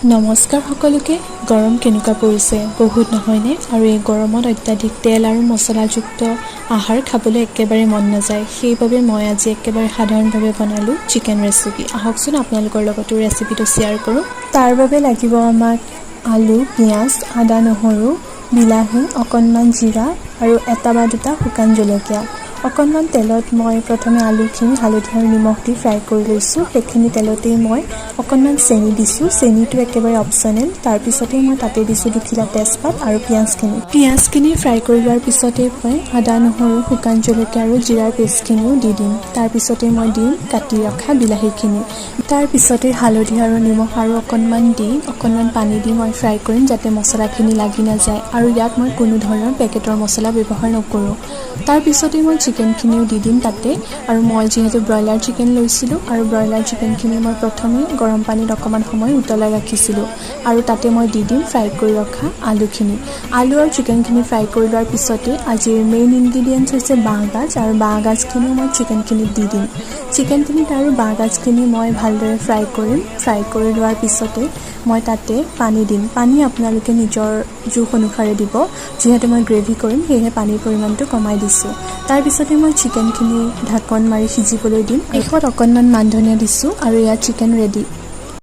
নমস্কাৰ সকলোকে। গৰম কেনেকুৱা পৰিছে বহুত নহয়নে? আৰু এই গৰমত অত্যাধিক তেল আৰু মছলাযুক্ত আহাৰ খাবলৈ একেবাৰে মন নাযায়। সেইবাবে মই আজি একেবাৰে সাধাৰণভাৱে বনালোঁ চিকেন ৰেচিপি। আহকচোন আপোনালোকৰ লগতো ৰেচিপিটো শ্বেয়াৰ কৰোঁ। তাৰ বাবে লাগিব আমাক আলু, পিঁয়াজ, আদা, নহৰু, বিলাহী, অকণমান জিৰা আৰু এটা বা দুটা শুকান জলকীয়া। অকণমান তেলত মই প্ৰথমে আলুখিনি হালধি আৰু নিমখ দি ফ্ৰাই কৰি লৈছোঁ। সেইখিনি তেলতেই মই অকণমান চেনি দিছোঁ। চেনিটো একেবাৰে অপশ্যনেল। তাৰপিছতেই মই তাতে দিছোঁ দুখিলা তেজপাত আৰু পিঁয়াজখিনি ফ্ৰাই কৰি লোৱাৰ পিছতেই মই আদা, নহৰু, শুকান জলকীয়া আৰু জিৰাৰ পেষ্টখিনিও দি দিম। তাৰপিছতেই মই দিম কাটি ৰখা বিলাহীখিনি। তাৰপিছতেই হালধি আৰু নিমখ আৰু অকণমান পানী দি মই ফ্ৰাই কৰিম যাতে মছলাখিনি লাগি নাযায়। আৰু ইয়াত মই কোনো ধৰণৰ পেকেটৰ মছলা ব্যৱহাৰ নকৰোঁ। তাৰপিছতেই মই চিকেনখিনিও দি দিম তাতে। আৰু মই যিহেতু ব্ৰইলাৰ চিকেন লৈছিলোঁ আৰু ব্ৰইলাৰ চিকেনখিনি মই প্ৰথমে গৰম পানীত অকণমান সময় উতলাই ৰাখিছিলোঁ। আৰু তাতে মই দি দিম ফ্ৰাই কৰি ৰখা আলুখিনি। আলু আৰু চিকেনখিনি ফ্ৰাই কৰি লোৱাৰ পিছতে আজিৰ মেইন ইনগ্ৰিডিয়েণ্টছ হৈছে বাঁহগাজ, আৰু বাঁহগাজখিনিও মই চিকেনখিনিত দি দিম। চিকেনখিনিত আৰু বাঁহগাজখিনি মই ভালদৰে ফ্ৰাই কৰিম। ফ্ৰাই কৰি লোৱাৰ পিছতে মই তাতে পানী দিম। পানী আপোনালোকে নিজৰ জোখ অনুসাৰে দিব। যিহেতু মই গ্ৰেভি কৰিম সেয়েহে পানীৰ পৰিমাণটো কমাই দিছোঁ। তাৰপিছতে মই চিকেনখিনি ঢাকন মাৰি সিজিবলৈ দিম। শেষত অকণমান মান ধনিয়া দিছোঁ আৰু ইয়াত চিকেন ৰেডি।